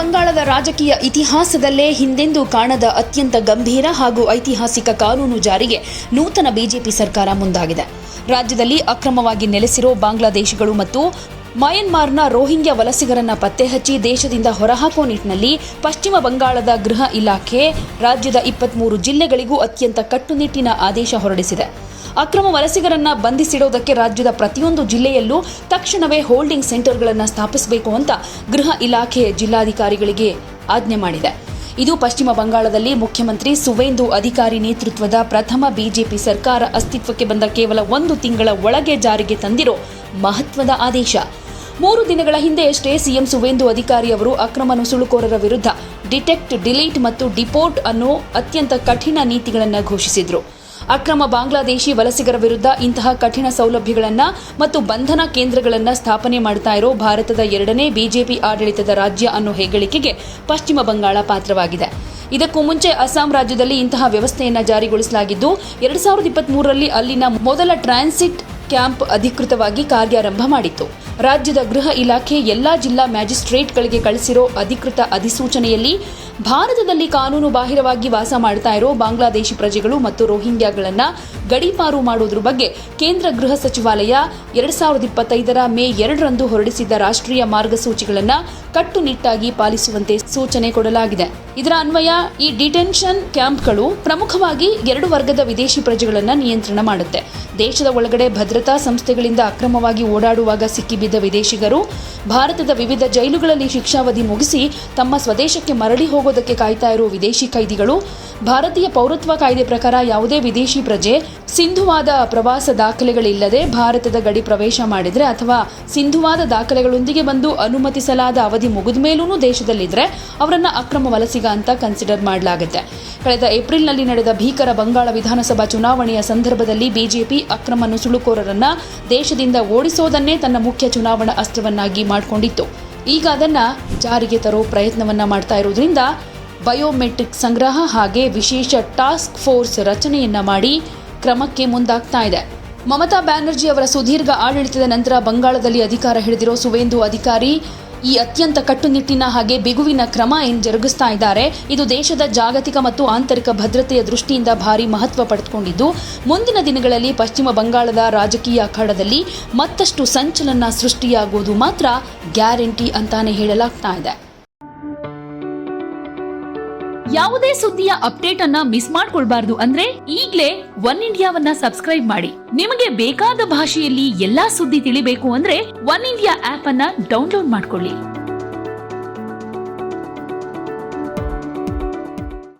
ಬಂಗಾಳದ ರಾಜಕೀಯ ಇತಿಹಾಸದಲ್ಲೇ ಹಿಂದೆಂದೂ ಕಾಣದ ಅತ್ಯಂತ ಗಂಭೀರ ಹಾಗೂ ಐತಿಹಾಸಿಕ ಕಾನೂನು ಜಾರಿಗೆ ನೂತನ ಬಿಜೆಪಿ ಸರ್ಕಾರ ಮುಂದಾಗಿದೆ. ರಾಜ್ಯದಲ್ಲಿ ಅಕ್ರಮವಾಗಿ ನೆಲೆಸಿರೋ ಬಾಂಗ್ಲಾದೇಶಿಗಳು ಮತ್ತು ಮಯನ್ಮಾರ್ನ ರೋಹಿಂಗ್ಯಾ ವಲಸಿಗರನ್ನ ಪತ್ತೆ ಹಚ್ಚಿ ದೇಶದಿಂದ ಹೊರಹಾಕುವ ನಿಟ್ಟಿನಲ್ಲಿ ಪಶ್ಚಿಮ ಬಂಗಾಳದ ಗೃಹ ಇಲಾಖೆ ರಾಜ್ಯದ 23 ಜಿಲ್ಲೆಗಳಿಗೂ ಅತ್ಯಂತ ಕಟ್ಟುನಿಟ್ಟಿನ ಆದೇಶ ಹೊರಡಿಸಿದೆ. ಅಕ್ರಮ ವಲಸಿಗರನ್ನ ಬಂಧಿಸಿಡೋದಕ್ಕೆ ರಾಜ್ಯದ ಪ್ರತಿಯೊಂದು ಜಿಲ್ಲೆಯಲ್ಲೂ ತಕ್ಷಣವೇ ಹೋಲ್ಡಿಂಗ್ ಸೆಂಟರ್ಗಳನ್ನು ಸ್ಥಾಪಿಸಬೇಕು ಅಂತ ಗೃಹ ಇಲಾಖೆ ಜಿಲ್ಲಾಧಿಕಾರಿಗಳಿಗೆ ಆಜ್ಞೆ ಮಾಡಿದೆ. ಇದು ಪಶ್ಚಿಮ ಬಂಗಾಳದಲ್ಲಿ ಮುಖ್ಯಮಂತ್ರಿ ಸುವೇಂದು ಅಧಿಕಾರಿ ನೇತೃತ್ವದ ಪ್ರಥಮ ಬಿಜೆಪಿ ಸರ್ಕಾರ ಅಸ್ತಿತ್ವಕ್ಕೆ ಬಂದ ಕೇವಲ 1 ತಿಂಗಳ ಒಳಗೆ ಜಾರಿಗೆ ತಂದಿರೋ ಮಹತ್ವದ ಆದೇಶ. 3 ದಿನಗಳ ಹಿಂದೆಯಷ್ಟೇ ಸಿಎಂ ಸುವೇಂದು ಅಧಿಕಾರಿ ಅವರು ಅಕ್ರಮ ನುಸುಳುಕೋರರ ವಿರುದ್ಧ ಡಿಟೆಕ್ಟ್, ಡಿಲೀಟ್ ಮತ್ತು ಡಿಪೋರ್ಟ್ ಅನ್ನೋ ಅತ್ಯಂತ ಕಠಿಣ ನೀತಿಗಳನ್ನು ಘೋಷಿಸಿದ್ರು. ಅಕ್ರಮ ಬಾಂಗ್ಲಾದೇಶಿ ವಲಸಿಗರ ವಿರುದ್ಧ ಇಂತಹ ಕಠಿಣ ಸೌಲಭ್ಯಗಳನ್ನು ಮತ್ತು ಬಂಧನ ಕೇಂದ್ರಗಳನ್ನು ಸ್ಥಾಪನೆ ಮಾಡ್ತಾ ಇರೋ ಭಾರತದ 2ನೇ ಬಿಜೆಪಿ ಆಡಳಿತದ ರಾಜ್ಯ ಅನ್ನೋ ಹೆಗ್ಗಳಿಕೆಗೆ ಪಶ್ಚಿಮ ಬಂಗಾಳ ಪಾತ್ರವಾಗಿದೆ. ಇದಕ್ಕೂ ಮುಂಚೆ ಅಸ್ಸಾಂ ರಾಜ್ಯದಲ್ಲಿ ಇಂತಹ ವ್ಯವಸ್ಥೆಯನ್ನು ಜಾರಿಗೊಳಿಸಲಾಗಿದ್ದು 2023ರಲ್ಲಿ ಅಲ್ಲಿನ ಮೊದಲ ಟ್ರಾನ್ಸಿಟ್ ಕ್ಯಾಂಪ್ ಅಧಿಕೃತವಾಗಿ ಕಾರ್ಯಾರಂಭ ಮಾಡಿತ್ತು. ರಾಜ್ಯದ ಗೃಹ ಇಲಾಖೆ ಎಲ್ಲಾ ಜಿಲ್ಲಾ ಮ್ಯಾಜಿಸ್ಟ್ರೇಟ್ಗಳಿಗೆ ಕಳಿಸಿರೋ ಅಧಿಕೃತ ಅಧಿಸೂಚನೆಯಲ್ಲಿ ಭಾರತದಲ್ಲಿ ಕಾನೂನು ಬಾಹಿರವಾಗಿ ವಾಸ ಮಾಡ್ತಾ ಇರೋ ಬಾಂಗ್ಲಾದೇಶಿ ಪ್ರಜೆಗಳು ಮತ್ತು ರೋಹಿಂಗ್ಯಾಗಳನ್ನ ಗಡೀಪಾರು ಮಾಡುವುದರ ಬಗ್ಗೆ ಕೇಂದ್ರ ಗೃಹ ಸಚಿವಾಲಯ 2025ರ ಮೇ 2ರಂದು ಹೊರಡಿಸಿದ್ದ ರಾಷ್ಟ್ರೀಯ ಮಾರ್ಗಸೂಚಿಗಳನ್ನು ಕಟ್ಟುನಿಟ್ಟಾಗಿ ಪಾಲಿಸುವಂತೆ ಸೂಚನೆ ಕೊಡಲಾಗಿದೆ. ಇದರ ಅನ್ವಯ ಈ ಡಿಟೆನ್ಷನ್ ಕ್ಯಾಂಪ್ಗಳು ಪ್ರಮುಖವಾಗಿ 2 ವರ್ಗದ ವಿದೇಶಿ ಪ್ರಜೆಗಳನ್ನು ನಿಯಂತ್ರಣ ಮಾಡುತ್ತೆ. ದೇಶದ ಒಳಗಡೆ ಭದ್ರತಾ ಸಂಸ್ಥೆಗಳಿಂದ ಅಕ್ರಮವಾಗಿ ಓಡಾಡುವಾಗ ಸಿಕ್ಕಿಬಿದ್ದ ವಿದೇಶಿಗರು ಭಾರತದ ವಿವಿಧ ಜೈಲುಗಳಲ್ಲಿ ಶಿಕ್ಷಾವಧಿ ಮುಗಿಸಿ ತಮ್ಮ ಸ್ವದೇಶಕ್ಕೆ ಮರಳಿ ಹೋಗೋದಕ್ಕೆ ಕಾಯ್ತಾ ಇರೋ ವಿದೇಶಿ ಕೈದಿಗಳು, ಭಾರತೀಯ ಪೌರತ್ವ ಕಾಯ್ದೆ ಪ್ರಕಾರ ಯಾವುದೇ ವಿದೇಶಿ ಪ್ರಜೆ ಸಿಂಧುವಾದ ಪ್ರವಾಸ ದಾಖಲೆಗಳಿಲ್ಲದೆ ಭಾರತದ ಗಡಿ ಪ್ರವೇಶ ಮಾಡಿದ್ರೆ ಅಥವಾ ಸಿಂಧುವಾದ ದಾಖಲೆಗಳೊಂದಿಗೆ ಬಂದು ಅನುಮತಿಸಲಾದ ಅವಧಿ ಮುಗಿದ ಮೇಲೂ ದೇಶದಲ್ಲಿದ್ರೆ ಅವರನ್ನ ಅಕ್ರಮ ವಲಸಿಗ ಅಂತ ಕನ್ಸಿಡರ್ ಮಾಡಲಾಗುತ್ತೆ. ಕಳೆದ ಏಪ್ರಿಲ್ನಲ್ಲಿ ನಡೆದ ಭೀಕರ ಬಂಗಾಳ ವಿಧಾನಸಭಾ ಚುನಾವಣೆಯ ಸಂದರ್ಭದಲ್ಲಿ ಬಿಜೆಪಿ ಅಕ್ರಮ ನುಸುಳುಕೋರರನ್ನ ದೇಶದಿಂದ ಓಡಿಸೋದನ್ನೇ ತನ್ನ ಮುಖ್ಯ ಚುನಾವಣಾ ಅಸ್ತ್ರವನ್ನಾಗಿ ಮಾಡಿಕೊಂಡಿತ್ತು. ಈಗ ಅದನ್ನ ಜಾರಿಗೆ ತರೋ ಪ್ರಯತ್ನವನ್ನ ಮಾಡ್ತಾ ಇರೋದ್ರಿಂದ ಬಯೋಮೆಟ್ರಿಕ್ ಸಂಗ್ರಹ ಹಾಗೆ ವಿಶೇಷ ಟಾಸ್ಕ್ ಫೋರ್ಸ್ ರಚನೆಯನ್ನ ಮಾಡಿ ಕ್ರಮಕ್ಕೆ ಮುಂದಾಗ್ತಾ ಇದೆ. ಮಮತಾ ಬ್ಯಾನರ್ಜಿ ಅವರ ಸುದೀರ್ಘ ಆಡಳಿತದ ನಂತರ ಬಂಗಾಳದಲ್ಲಿ ಅಧಿಕಾರ ಹಿಡಿದಿರೋ ಸುವೇಂದು ಅಧಿಕಾರಿ ಈ ಅತ್ಯಂತ ಕಟ್ಟುನಿಟ್ಟಿನ ಹಾಗೆ ಬಿಗುವಿನ ಕ್ರಮ ಜರುಗಿಸ್ತಾ ಇದ್ದಾರೆ. ಇದು ದೇಶದ ಜಾಗತಿಕ ಮತ್ತು ಆಂತರಿಕ ಭದ್ರತೆಯ ದೃಷ್ಟಿಯಿಂದ ಭಾರಿ ಮಹತ್ವ ಪಡೆದುಕೊಂಡಿದ್ದು ಮುಂದಿನ ದಿನಗಳಲ್ಲಿ ಪಶ್ಚಿಮ ಬಂಗಾಳದ ರಾಜಕೀಯ ಅಖಾಡದಲ್ಲಿ ಮತ್ತಷ್ಟು ಸಂಚಲನ ಸೃಷ್ಟಿಯಾಗುವುದು ಮಾತ್ರ ಗ್ಯಾರಂಟಿ ಅಂತಾನೆ ಹೇಳಲಾಗ್ತಾ ಇದೆ. ಯಾವುದೇ ಸುದ್ದಿಯ ಅಪ್ಡೇಟ್ ಅನ್ನ ಮಿಸ್ ಮಾಡ್ಕೊಳ್ಬಾರ್ದು ಅಂದ್ರೆ ಈಗ್ಲೇ ಒನ್ ಇಂಡಿಯಾವನ್ನ ಸಬ್ಸ್ಕ್ರೈಬ್ ಮಾಡಿ. ನಿಮಗೆ ಬೇಕಾದ ಭಾಷೆಯಲ್ಲಿ ಎಲ್ಲಾ ಸುದ್ದಿ ತಿಳಿಬೇಕು ಅಂದ್ರೆ ಒನ್ ಇಂಡಿಯಾ ಆಪ್ ಅನ್ನ ಡೌನ್ಲೋಡ್ ಮಾಡ್ಕೊಳ್ಳಿ.